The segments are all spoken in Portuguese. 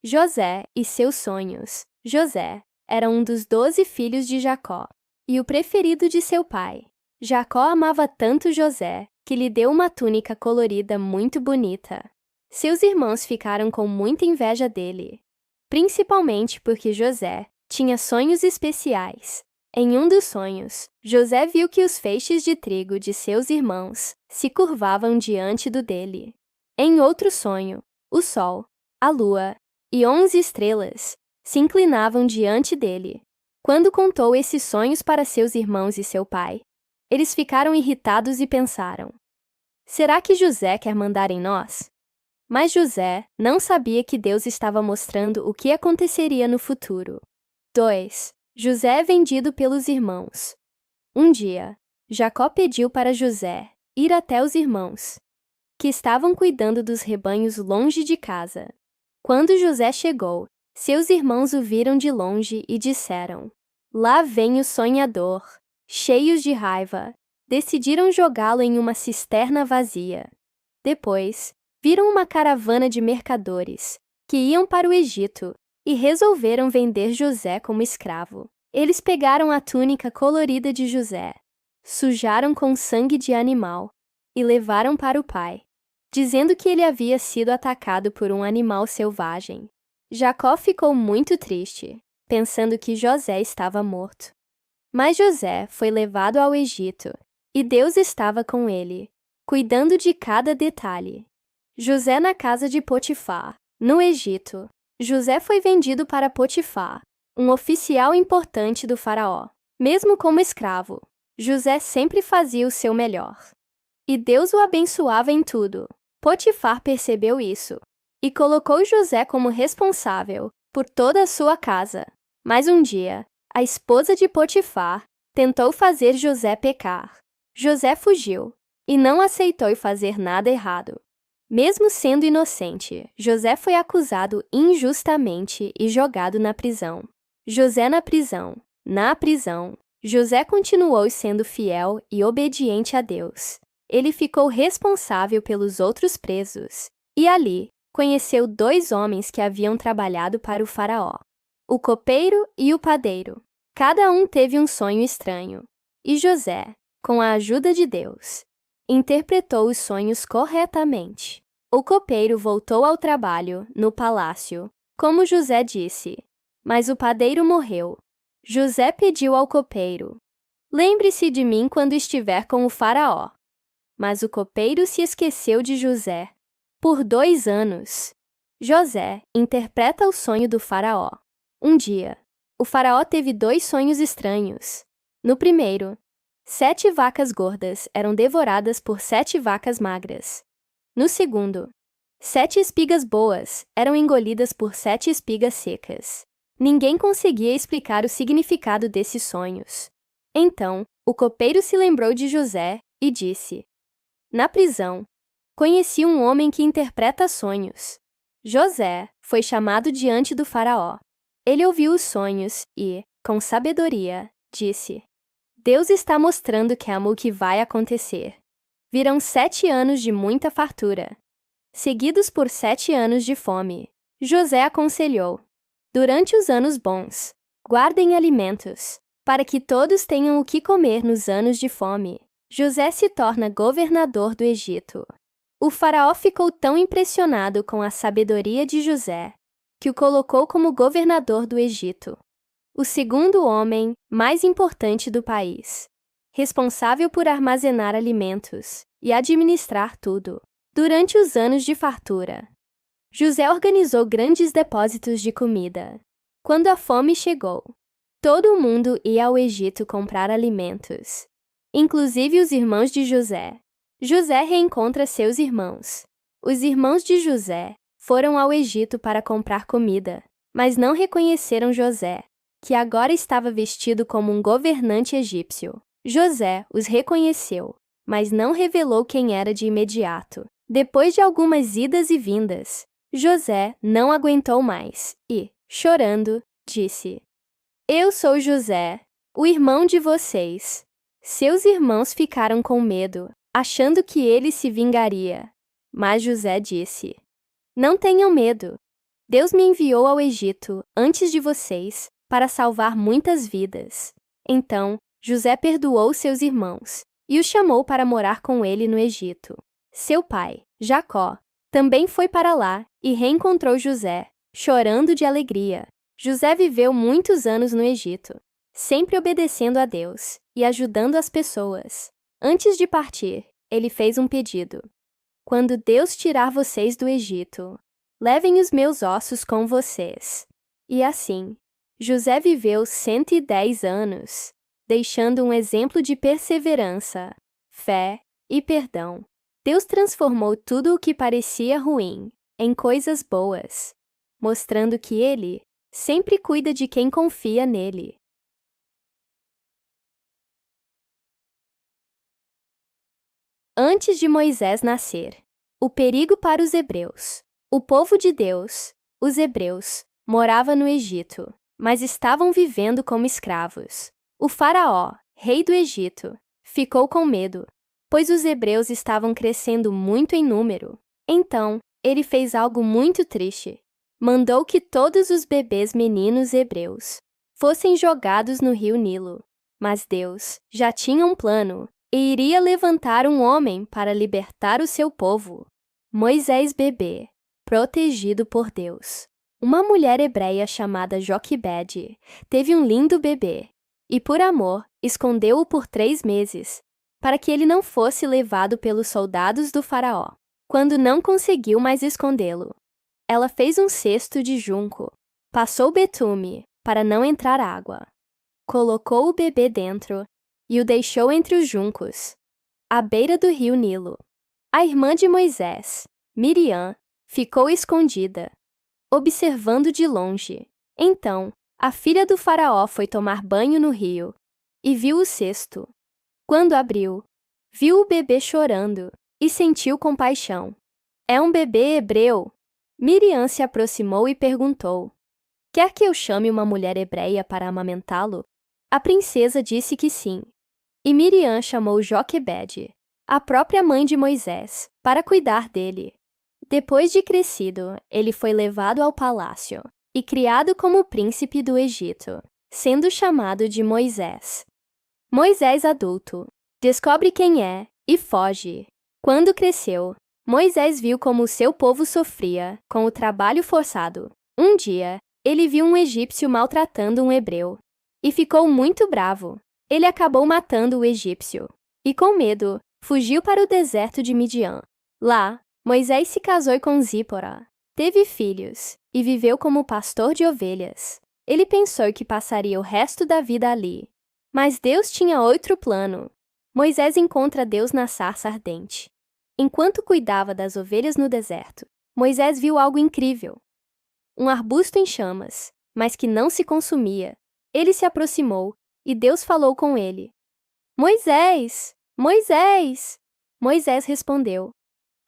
José e seus sonhos. José era um dos 12 filhos de Jacó e o preferido de seu pai. Jacó amava tanto José que lhe deu uma túnica colorida muito bonita. Seus irmãos ficaram com muita inveja dele, principalmente porque José tinha sonhos especiais. Em um dos sonhos, José viu que os feixes de trigo de seus irmãos se curvavam diante do dele. Em outro sonho, o sol, a lua e 11 estrelas se inclinavam diante dele. Quando contou esses sonhos para seus irmãos e seu pai, eles ficaram irritados e pensaram: será que José quer mandar em nós? Mas José não sabia que Deus estava mostrando o que aconteceria no futuro. 2. José é vendido pelos irmãos. Um dia, Jacó pediu para José ir até os irmãos, que estavam cuidando dos rebanhos longe de casa. Quando José chegou, seus irmãos o viram de longe e disseram: lá vem o sonhador. Cheios de raiva, decidiram jogá-lo em uma cisterna vazia. Depois, viram uma caravana de mercadores que iam para o Egito e resolveram vender José como escravo. Eles pegaram a túnica colorida de José, sujaram com sangue de animal e levaram para o pai, dizendo que ele havia sido atacado por um animal selvagem. Jacó ficou muito triste, pensando que José estava morto. Mas José foi levado ao Egito, e Deus estava com ele, cuidando de cada detalhe. José na casa de Potifar, no Egito. José foi vendido para Potifar, um oficial importante do faraó. Mesmo como escravo, José sempre fazia o seu melhor. E Deus o abençoava em tudo. Potifar percebeu isso e colocou José como responsável por toda a sua casa. Mas um dia, a esposa de Potifar tentou fazer José pecar. José fugiu e não aceitou fazer nada errado. Mesmo sendo inocente, José foi acusado injustamente e jogado na prisão. José na prisão. Na prisão, José continuou sendo fiel e obediente a Deus. Ele ficou responsável pelos outros presos e ali conheceu 2 homens que haviam trabalhado para o faraó: o copeiro e o padeiro. Cada um teve um sonho estranho, e José, com a ajuda de Deus, interpretou os sonhos corretamente. O copeiro voltou ao trabalho, no palácio, como José disse, mas o padeiro morreu. José pediu ao copeiro: lembre-se de mim quando estiver com o faraó. Mas o copeiro se esqueceu de José. Por 2 anos, José interpreta o sonho do faraó. Um dia, o faraó teve 2 sonhos estranhos. No primeiro, 7 vacas gordas eram devoradas por 7 vacas magras. No segundo, 7 espigas boas eram engolidas por 7 espigas secas. Ninguém conseguia explicar o significado desses sonhos. Então, o copeiro se lembrou de José e disse: na prisão, conheci um homem que interpreta sonhos. José foi chamado diante do faraó. Ele ouviu os sonhos e, com sabedoria, disse: Deus está mostrando que amo o que vai acontecer. Virão 7 anos de muita fartura, seguidos por 7 anos de fome. José aconselhou: durante os anos bons, guardem alimentos, para que todos tenham o que comer nos anos de fome. José se torna governador do Egito. O faraó ficou tão impressionado com a sabedoria de José que o colocou como governador do Egito, o segundo homem mais importante do país, responsável por armazenar alimentos e administrar tudo. Durante os anos de fartura, José organizou grandes depósitos de comida. Quando a fome chegou, todo mundo ia ao Egito comprar alimentos, inclusive os irmãos de José. José reencontra seus irmãos. Os irmãos de José foram ao Egito para comprar comida, mas não reconheceram José, que agora estava vestido como um governante egípcio. José os reconheceu, mas não revelou quem era de imediato. Depois de algumas idas e vindas, José não aguentou mais e, chorando, disse: Eu sou José, o irmão de vocês. Seus irmãos ficaram com medo, achando que ele se vingaria. Mas José disse: Não tenham medo. Deus me enviou ao Egito antes de vocês para salvar muitas vidas. Então, José perdoou seus irmãos e os chamou para morar com ele no Egito. Seu pai, Jacó, também foi para lá e reencontrou José, chorando de alegria. José viveu muitos anos no Egito, sempre obedecendo a Deus e ajudando as pessoas. Antes de partir, ele fez um pedido. Quando Deus tirar vocês do Egito, levem os meus ossos com vocês. E assim, José viveu 110 anos, deixando um exemplo de perseverança, fé e perdão. Deus transformou tudo o que parecia ruim em coisas boas, mostrando que Ele sempre cuida de quem confia nele. Antes de Moisés nascer, o perigo para os hebreus. O povo de Deus, os hebreus, morava no Egito, mas estavam vivendo como escravos. O faraó, rei do Egito, ficou com medo, pois os hebreus estavam crescendo muito em número. Então, ele fez algo muito triste. Mandou que todos os bebês meninos hebreus fossem jogados no rio Nilo. Mas Deus já tinha um plano e iria levantar um homem para libertar o seu povo. Moisés bebê, protegido por Deus. Uma mulher hebreia chamada Joquebede teve um lindo bebê e, por amor, escondeu-o por 3 meses, para que ele não fosse levado pelos soldados do faraó. Quando não conseguiu mais escondê-lo, ela fez um cesto de junco, passou betume para não entrar água, colocou o bebê dentro e o deixou entre os juncos, à beira do rio Nilo. A irmã de Moisés, Miriam, ficou escondida, observando de longe. Então, a filha do faraó foi tomar banho no rio e viu o cesto. Quando abriu, viu o bebê chorando e sentiu compaixão. É um bebê hebreu. Miriam se aproximou e perguntou: Quer que eu chame uma mulher hebreia para amamentá-lo? A princesa disse que sim. E Miriam chamou Joquebede, a própria mãe de Moisés, para cuidar dele. Depois de crescido, ele foi levado ao palácio e criado como príncipe do Egito, sendo chamado de Moisés. Moisés adulto descobre quem é e foge. Quando cresceu, Moisés viu como o seu povo sofria com o trabalho forçado. Um dia, ele viu um egípcio maltratando um hebreu e ficou muito bravo. Ele acabou matando o egípcio e, com medo, fugiu para o deserto de Midian. Lá, Moisés se casou com Zípora, teve filhos e viveu como pastor de ovelhas. Ele pensou que passaria o resto da vida ali, mas Deus tinha outro plano. Moisés encontra Deus na sarça ardente. Enquanto cuidava das ovelhas no deserto, Moisés viu algo incrível. Um arbusto em chamas, mas que não se consumia. Ele se aproximou e Deus falou com ele. Moisés! Moisés! Moisés respondeu.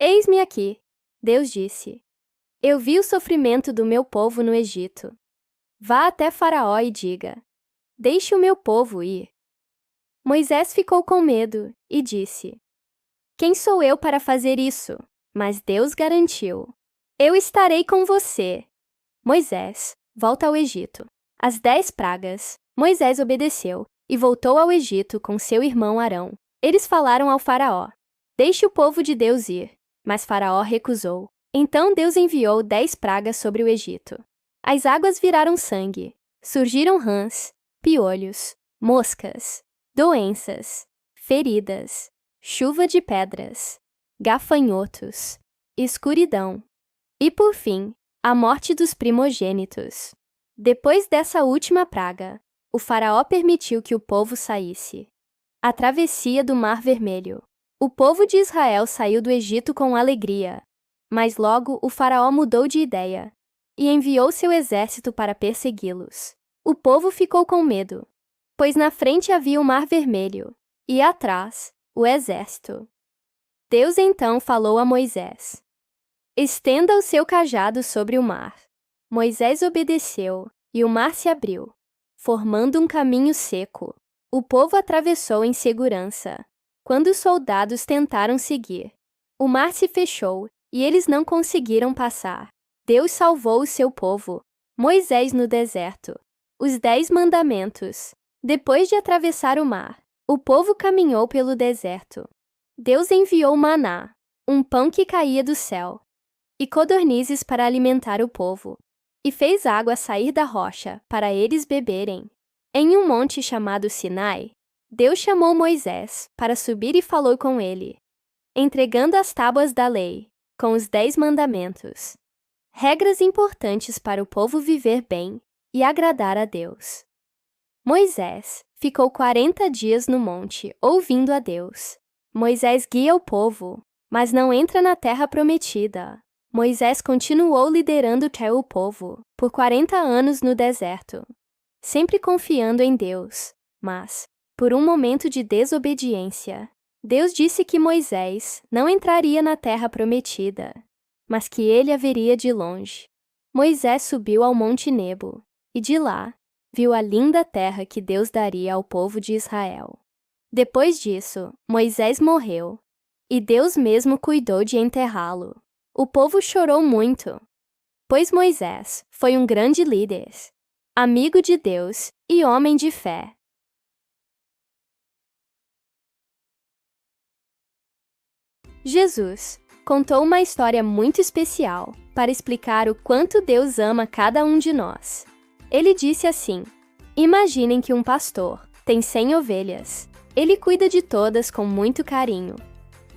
Eis-me aqui. Deus disse. Eu vi o sofrimento do meu povo no Egito. Vá até Faraó e diga: Deixe o meu povo ir. Moisés ficou com medo e disse: Quem sou eu para fazer isso? Mas Deus garantiu: Eu estarei com você. Moisés volta ao Egito. As 10 pragas, Moisés obedeceu e voltou ao Egito com seu irmão Arão. Eles falaram ao Faraó: Deixe o povo de Deus ir. Mas Faraó recusou. Então Deus enviou 10 pragas sobre o Egito. As águas viraram sangue, surgiram rãs, piolhos, moscas, doenças, feridas, chuva de pedras, gafanhotos, escuridão e, por fim, a morte dos primogênitos. Depois dessa última praga, o Faraó permitiu que o povo saísse. A travessia do Mar Vermelho. O povo de Israel saiu do Egito com alegria, mas logo o Faraó mudou de ideia e enviou seu exército para persegui-los. O povo ficou com medo, pois na frente havia o Mar Vermelho e atrás o exército. Deus então falou a Moisés: Estenda o seu cajado sobre o mar. Moisés obedeceu e o mar se abriu, formando um caminho seco. O povo atravessou em segurança. Quando os soldados tentaram seguir, o mar se fechou e eles não conseguiram passar. Deus salvou o seu povo, Moisés no deserto. Os 10 mandamentos. Depois de atravessar o mar, o povo caminhou pelo deserto. Deus enviou maná, um pão que caía do céu, e codornizes para alimentar o povo, e fez água sair da rocha para eles beberem. Em um monte chamado Sinai, Deus chamou Moisés para subir e falou com ele, entregando as tábuas da lei, com os 10 mandamentos. Regras importantes para o povo viver bem e agradar a Deus. Moisés ficou 40 dias no monte, ouvindo a Deus. Moisés guia o povo, mas não entra na terra prometida. Moisés continuou liderando o povo por 40 anos no deserto, sempre confiando em Deus, mas, por um momento de desobediência, Deus disse que Moisés não entraria na terra prometida, mas que ele a veria de longe. Moisés subiu ao Monte Nebo, e de lá, viu a linda terra que Deus daria ao povo de Israel. Depois disso, Moisés morreu, e Deus mesmo cuidou de enterrá-lo. O povo chorou muito, pois Moisés foi um grande líder, amigo de Deus e homem de fé. Jesus contou uma história muito especial para explicar o quanto Deus ama cada um de nós. Ele disse assim: imaginem que um pastor tem 100 ovelhas. Ele cuida de todas com muito carinho,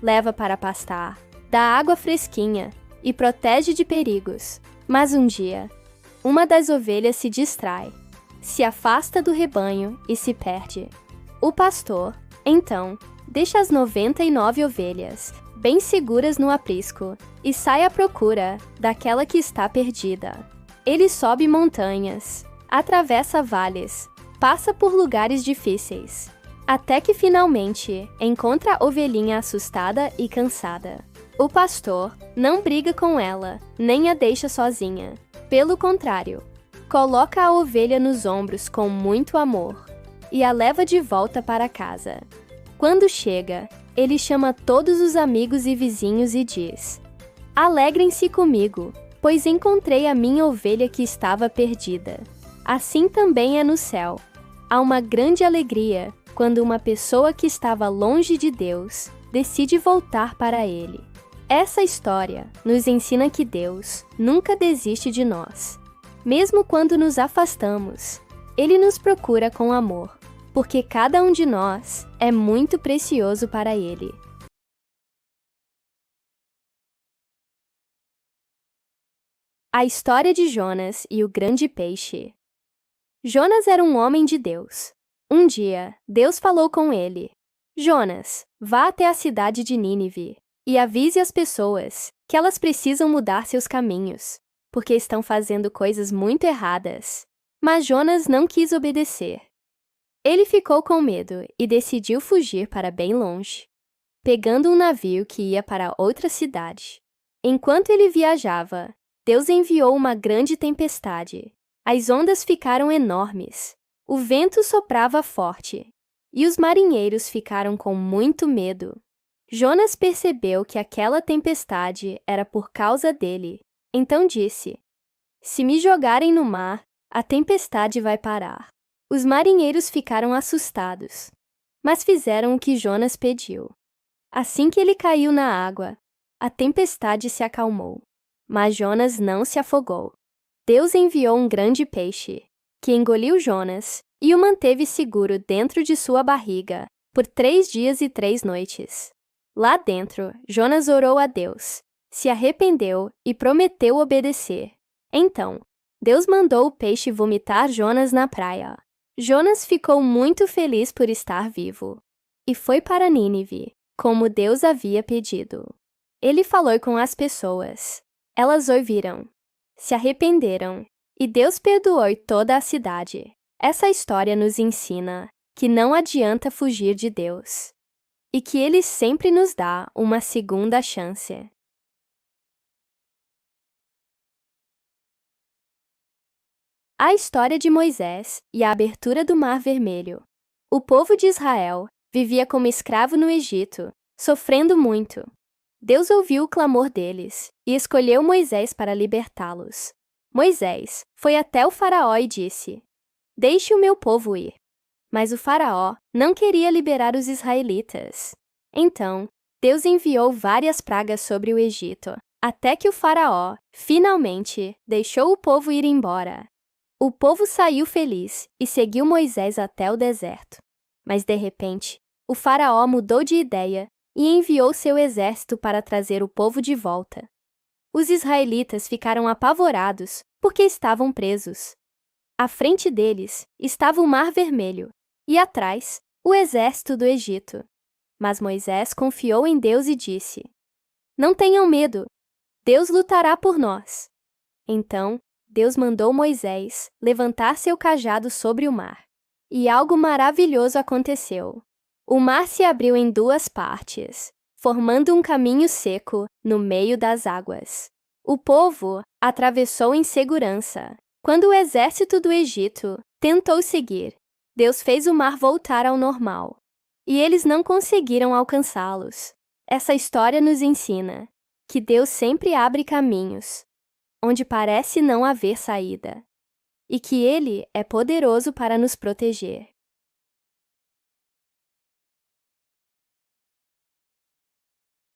leva para pastar, dá água fresquinha e protege de perigos. Mas um dia, uma das ovelhas se distrai, se afasta do rebanho e se perde. O pastor, então, deixa as 99 ovelhas bem seguras no aprisco e sai à procura daquela que está perdida. Ele sobe montanhas, atravessa vales, passa por lugares difíceis, até que finalmente encontra a ovelhinha assustada e cansada. O pastor não briga com ela, nem a deixa sozinha. Pelo contrário, coloca a ovelha nos ombros com muito amor e a leva de volta para casa. Quando chega, ele chama todos os amigos e vizinhos e diz: alegrem-se comigo, pois encontrei a minha ovelha que estava perdida. Assim também é no céu. Há uma grande alegria quando uma pessoa que estava longe de Deus decide voltar para Ele. Essa história nos ensina que Deus nunca desiste de nós. Mesmo quando nos afastamos, Ele nos procura com amor, porque cada um de nós é muito precioso para Ele. A história de Jonas e o grande peixe. Jonas era um homem de Deus. Um dia, Deus falou com ele: Jonas, vá até a cidade de Nínive e avise as pessoas que elas precisam mudar seus caminhos, porque estão fazendo coisas muito erradas. Mas Jonas não quis obedecer. Ele ficou com medo e decidiu fugir para bem longe, pegando um navio que ia para outra cidade. Enquanto ele viajava, Deus enviou uma grande tempestade. As ondas ficaram enormes, o vento soprava forte, e os marinheiros ficaram com muito medo. Jonas percebeu que aquela tempestade era por causa dele. Então disse: se me jogarem no mar, a tempestade vai parar. Os marinheiros ficaram assustados, mas fizeram o que Jonas pediu. Assim que ele caiu na água, a tempestade se acalmou, mas Jonas não se afogou. Deus enviou um grande peixe, que engoliu Jonas e o manteve seguro dentro de sua barriga por 3 dias e 3 noites. Lá dentro, Jonas orou a Deus, se arrependeu e prometeu obedecer. Então, Deus mandou o peixe vomitar Jonas na praia. Jonas ficou muito feliz por estar vivo e foi para Nínive, como Deus havia pedido. Ele falou com as pessoas. Elas ouviram, se arrependeram e Deus perdoou toda a cidade. Essa história nos ensina que não adianta fugir de Deus e que Ele sempre nos dá uma segunda chance. A história de Moisés e a abertura do Mar Vermelho. O povo de Israel vivia como escravo no Egito, sofrendo muito. Deus ouviu o clamor deles e escolheu Moisés para libertá-los. Moisés foi até o faraó e disse: "Deixe o meu povo ir." Mas o faraó não queria liberar os israelitas. Então, Deus enviou várias pragas sobre o Egito, até que o faraó, finalmente, deixou o povo ir embora. O povo saiu feliz e seguiu Moisés até o deserto. Mas, de repente, o faraó mudou de ideia e enviou seu exército para trazer o povo de volta. Os israelitas ficaram apavorados porque estavam presos. À frente deles estava o Mar Vermelho e atrás o exército do Egito. Mas Moisés confiou em Deus e disse: "Não tenham medo, Deus lutará por nós." Então, Deus mandou Moisés levantar seu cajado sobre o mar. E algo maravilhoso aconteceu. O mar se abriu em duas partes, formando um caminho seco no meio das águas. O povo atravessou em segurança. Quando o exército do Egito tentou seguir, Deus fez o mar voltar ao normal. E eles não conseguiram alcançá-los. Essa história nos ensina que Deus sempre abre caminhos onde parece não haver saída, e que Ele é poderoso para nos proteger.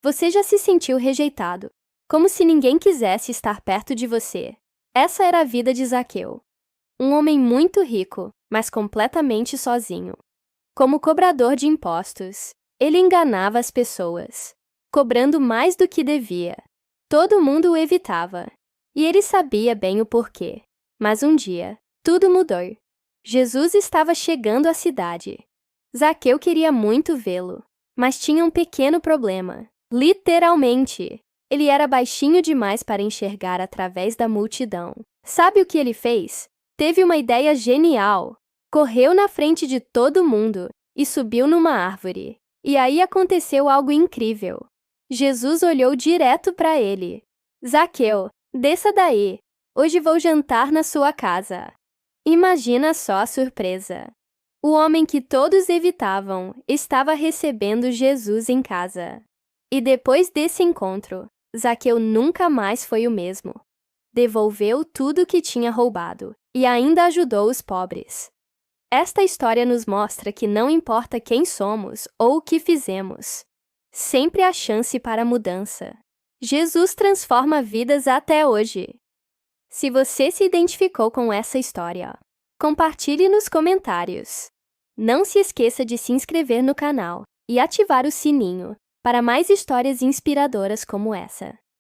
Você já se sentiu rejeitado, como se ninguém quisesse estar perto de você? Essa era a vida de Zaqueu, um homem muito rico, mas completamente sozinho. Como cobrador de impostos, ele enganava as pessoas, cobrando mais do que devia. Todo mundo o evitava, e ele sabia bem o porquê. Mas um dia, tudo mudou. Jesus estava chegando à cidade. Zaqueu queria muito vê-lo, mas tinha um pequeno problema. Literalmente, ele era baixinho demais para enxergar através da multidão. Sabe o que ele fez? Teve uma ideia genial. Correu na frente de todo mundo e subiu numa árvore. E aí aconteceu algo incrível. Jesus olhou direto para ele. "Zaqueu, desça daí. Hoje vou jantar na sua casa." Imagina só a surpresa. O homem que todos evitavam estava recebendo Jesus em casa. E depois desse encontro, Zaqueu nunca mais foi o mesmo. Devolveu tudo o que tinha roubado e ainda ajudou os pobres. Esta história nos mostra que não importa quem somos ou o que fizemos, sempre há chance para mudança. Jesus transforma vidas até hoje. Se você se identificou com essa história, compartilhe nos comentários. Não se esqueça de se inscrever no canal e ativar o sininho para mais histórias inspiradoras como essa.